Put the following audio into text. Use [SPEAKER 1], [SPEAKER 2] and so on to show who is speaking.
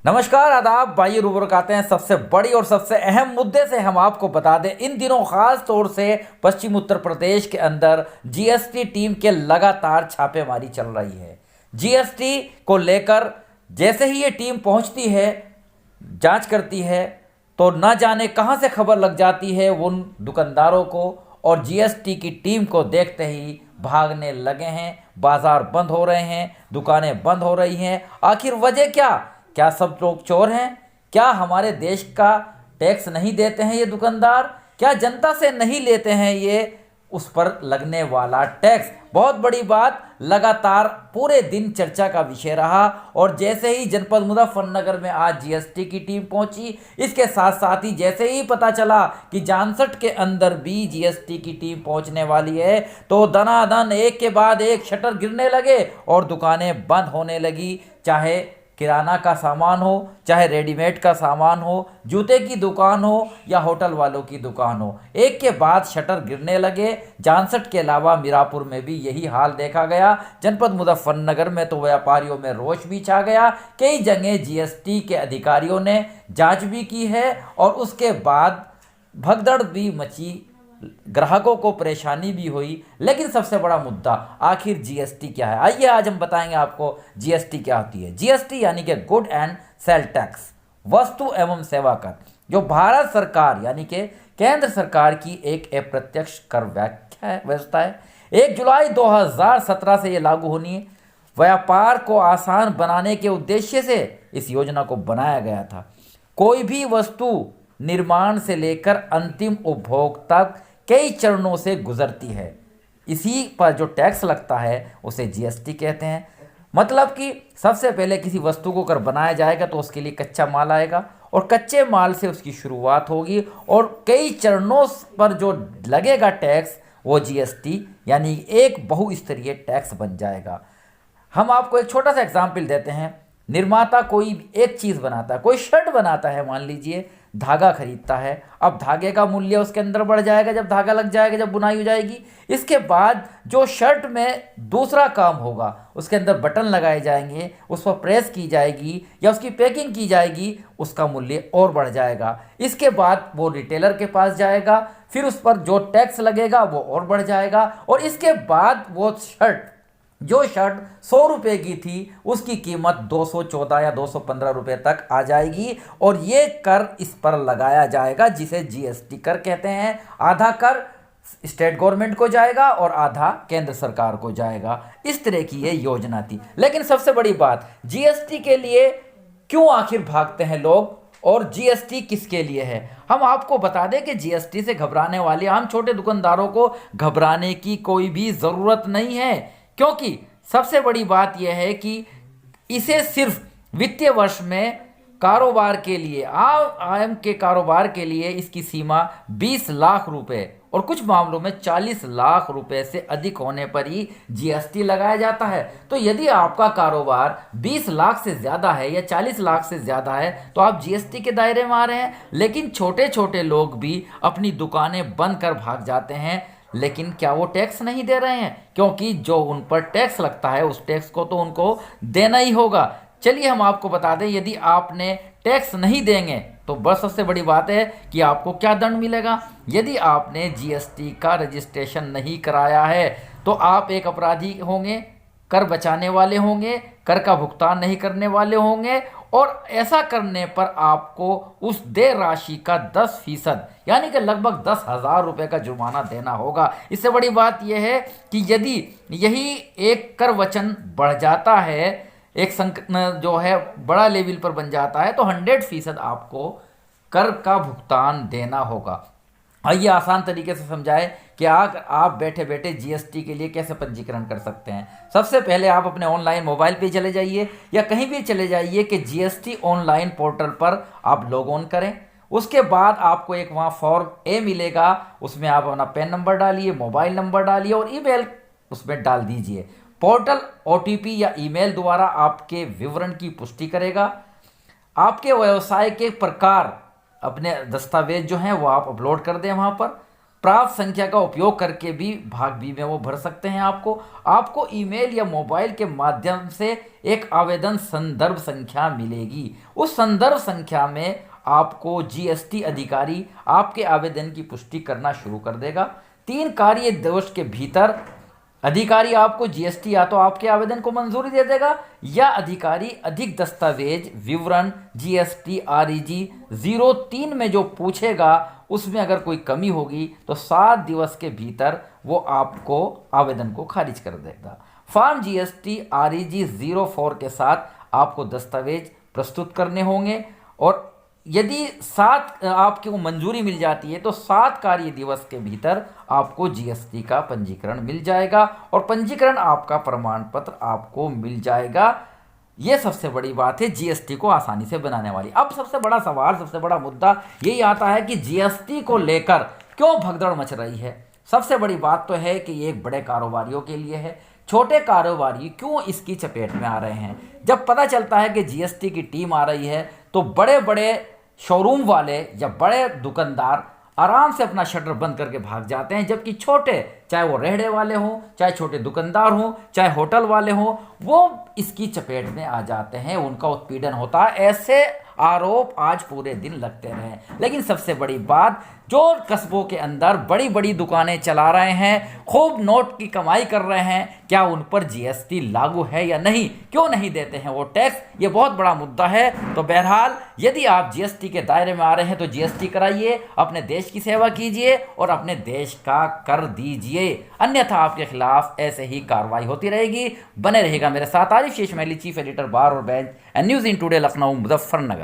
[SPEAKER 1] नमस्कार आदाब भाई, रूबरू आते हैं सबसे बड़ी और सबसे अहम मुद्दे से। हम आपको बता दें, इन दिनों खास तौर से पश्चिम उत्तर प्रदेश के अंदर जीएसटी टीम के लगातार छापेमारी चल रही है। जीएसटी को लेकर जैसे ही ये टीम पहुंचती है, जांच करती है, तो ना जाने कहां से खबर लग जाती है उन दुकानदारों को, और जीएसटी की टीम को देखते ही भागने लगे हैं। बाजार बंद हो रहे हैं, दुकानें बंद हो रही हैं। आखिर वजह क्या? क्या सब लोग चोर हैं? क्या हमारे देश का टैक्स नहीं देते हैं ये दुकानदार? क्या जनता से नहीं लेते हैं ये उस पर लगने वाला टैक्स? बहुत बड़ी बात लगातार पूरे दिन चर्चा का विषय रहा। और जैसे ही जनपद मुजफ्फरनगर में आज जीएसटी की टीम पहुंची, इसके साथ साथ ही जैसे ही पता चला कि जानसठ के अंदर भी जीएसटी की टीम पहुंचने वाली है, तो दनादन एक के बाद एक शटर गिरने लगे और दुकानें बंद होने लगी। चाहे किराना का सामान हो, चाहे रेडीमेड का सामान हो, जूते की दुकान हो या होटल वालों की दुकान हो, एक के बाद शटर गिरने लगे। जानसठ के अलावा मीरापुर में भी यही हाल देखा गया। जनपद मुजफ्फरनगर में तो व्यापारियों में रोष भी छा गया। कई जगह जीएसटी के अधिकारियों ने जांच भी की है और उसके बाद भगदड़ भी मची, ग्राहकों को परेशानी भी हुई। लेकिन सबसे बड़ा मुद्दा आखिर जीएसटी क्या है? आइए आज हम बताएंगे आपको जीएसटी क्या होती है। जीएसटी यानी कि गुड एंड सेल टैक्स, वस्तु एवं सेवा कर, जो भारत सरकार यानी कि केंद्र सरकार की एक अप्रत्यक्ष कर व्यवस्था है। 1 जुलाई 2017 से ये लागू होनी है। व्यापार को आसान बनाने के उद्देश्य से इस योजना को बनाया गया था। कोई भी वस्तु निर्माण से लेकर अंतिम उपभोग तक कई चरणों से गुजरती है। इसी पर जो टैक्स लगता है उसे जीएसटी कहते हैं। मतलब कि सबसे पहले किसी वस्तु को अगर बनाया जाएगा तो उसके लिए कच्चा माल आएगा और कच्चे माल से उसकी शुरुआत होगी और कई चरणों पर जो लगेगा टैक्स वो जीएसटी यानी एक बहुस्तरीय टैक्स बन जाएगा। हम आपको एक छोटा सा एग्जाम्पल देते हैं। निर्माता कोई एक चीज़ बनाता है, कोई शर्ट बनाता है, मान लीजिए धागा खरीदता है। अब धागे का मूल्य उसके अंदर बढ़ जाएगा जब धागा लग जाएगा, जब बुनाई हो जाएगी। इसके बाद जो शर्ट में दूसरा काम होगा, उसके अंदर बटन लगाए जाएंगे, उस पर प्रेस की जाएगी या उसकी पैकिंग की जाएगी, उसका मूल्य और बढ़ जाएगा। इसके बाद वो रिटेलर के पास जाएगा, फिर उस पर जो टैक्स लगेगा वो और बढ़ जाएगा। और इसके बाद वो जो शर्ट 100 रुपये की थी उसकी कीमत 214 या 215 रुपये तक आ जाएगी। और ये कर इस पर लगाया जाएगा जिसे जीएसटी कर कहते हैं। आधा कर स्टेट गवर्नमेंट को जाएगा और आधा केंद्र सरकार को जाएगा। इस तरह की ये योजना थी। लेकिन सबसे बड़ी बात, जीएसटी के लिए क्यों आखिर भागते हैं लोग और जीएसटी किसके लिए है? हम आपको बता दें कि जीएसटी से घबराने वाले आम छोटे दुकानदारों को घबराने की कोई भी ज़रूरत नहीं है, क्योंकि सबसे बड़ी बात यह है कि इसे सिर्फ वित्तीय वर्ष में कारोबार के लिए, आम के कारोबार के लिए इसकी सीमा 20 लाख रुपए और कुछ मामलों में 40 लाख रुपए से अधिक होने पर ही जीएसटी लगाया जाता है। तो यदि आपका कारोबार 20 लाख से ज़्यादा है या 40 लाख से ज़्यादा है तो आप जीएसटी के दायरे में आ रहे हैं। लेकिन छोटे छोटे लोग भी अपनी दुकानें बंद कर भाग जाते हैं। लेकिन क्या वो टैक्स नहीं दे रहे हैं? क्योंकि जो उन पर टैक्स लगता है उस टैक्स को तो उनको देना ही होगा। चलिए हम आपको बता दें, यदि आपने टैक्स नहीं देंगे तो बस सबसे बड़ी बात है कि आपको क्या दंड मिलेगा। यदि आपने जीएसटी का रजिस्ट्रेशन नहीं कराया है तो आप एक अपराधी होंगे, कर बचाने वाले होंगे, कर का भुगतान नहीं करने वाले होंगे। और ऐसा करने पर आपको उस देय राशि का 10% यानी कि लगभग 10,000 रुपये का जुर्माना देना होगा। इससे बड़ी बात यह है कि यदि यही एक कर वचन बढ़ जाता है, एक जो है बड़ा लेवल पर बन जाता है, तो 100% आपको कर का भुगतान देना होगा। आइए आसान तरीके से समझाएं कि आप बैठे बैठे जीएसटी के लिए कैसे पंजीकरण कर सकते हैं। सबसे पहले आप अपने ऑनलाइन मोबाइल पे चले जाइए या कहीं भी चले जाइए कि जीएसटी ऑनलाइन पोर्टल पर आप लॉग ऑन करें। उसके बाद आपको एक वहाँ फॉर्म ए मिलेगा, उसमें आप अपना पैन नंबर डालिए, मोबाइल नंबर डालिए और ईमेल उसमें डाल दीजिए। पोर्टल ओटीपी या ईमेल द्वारा आपके विवरण की पुष्टि करेगा। आपके व्यवसाय के प्रकार, अपने दस्तावेज जो हैं वो आप अपलोड कर दें वहाँ पर, प्राप्त संख्या का उपयोग करके भी भाग बी में वो भर सकते हैं। आपको ईमेल या मोबाइल के माध्यम से एक आवेदन संदर्भ संख्या मिलेगी। उस संदर्भ संख्या में आपको जीएसटी अधिकारी आपके आवेदन की पुष्टि करना शुरू कर देगा। 3 कार्य दिवस के भीतर अधिकारी आपको जीएसटी या तो आपके आवेदन को मंजूरी दे देगा या अधिकारी अधिक दस्तावेज विवरण जीएसटी आरईजी 03 में जो पूछेगा उसमें अगर कोई कमी होगी तो 7 दिवस के भीतर वो आपको आवेदन को खारिज कर देगा। फॉर्म जीएसटी आरईजी 04 के साथ आपको दस्तावेज प्रस्तुत करने होंगे और यदि 7 आपकी को मंजूरी मिल जाती है तो 7 कार्य दिवस के भीतर आपको जीएसटी का पंजीकरण मिल जाएगा और पंजीकरण आपका प्रमाण पत्र आपको मिल जाएगा। ये सबसे बड़ी बात है जीएसटी को आसानी से बनाने वाली। अब सबसे बड़ा सवाल, सबसे बड़ा मुद्दा यही आता है कि जीएसटी को लेकर क्यों भगदड़ मच रही है। सबसे बड़ी बात तो है कि ये एक बड़े कारोबारियों के लिए है। छोटे कारोबारी क्यों इसकी चपेट में आ रहे हैं? जब पता चलता है कि जीएसटी की टीम आ रही है तो बड़े बड़े शोरूम वाले या बड़े दुकानदार आराम से अपना शटर बंद करके भाग जाते हैं, जबकि छोटे, चाहे वो रेहड़े वाले हों, चाहे छोटे दुकानदार हों, चाहे होटल वाले हों, वो इसकी चपेट में आ जाते हैं, उनका उत्पीड़न होता है। ऐसे आरोप आज पूरे दिन लगते रहे। लेकिन सबसे बड़ी बात, जो कस्बों के अंदर बड़ी बड़ी दुकानें चला रहे हैं, खूब नोट की कमाई कर रहे हैं, क्या उन पर जीएसटी लागू है या नहीं? क्यों नहीं देते हैं वो टैक्स? ये बहुत बड़ा मुद्दा है। तो बहरहाल यदि आप जीएसटी के दायरे में आ रहे हैं तो जीएसटी कराइए, अपने देश की सेवा कीजिए और अपने देश का कर दीजिए, अन्यथा आपके खिलाफ ऐसे ही कार्रवाई होती रहेगी। बने रहेगा मेरे साथ। आरिफ शेष महली, चीफ एडिटर बार और bench and news in today, Lucknow, Muzaffarnagar.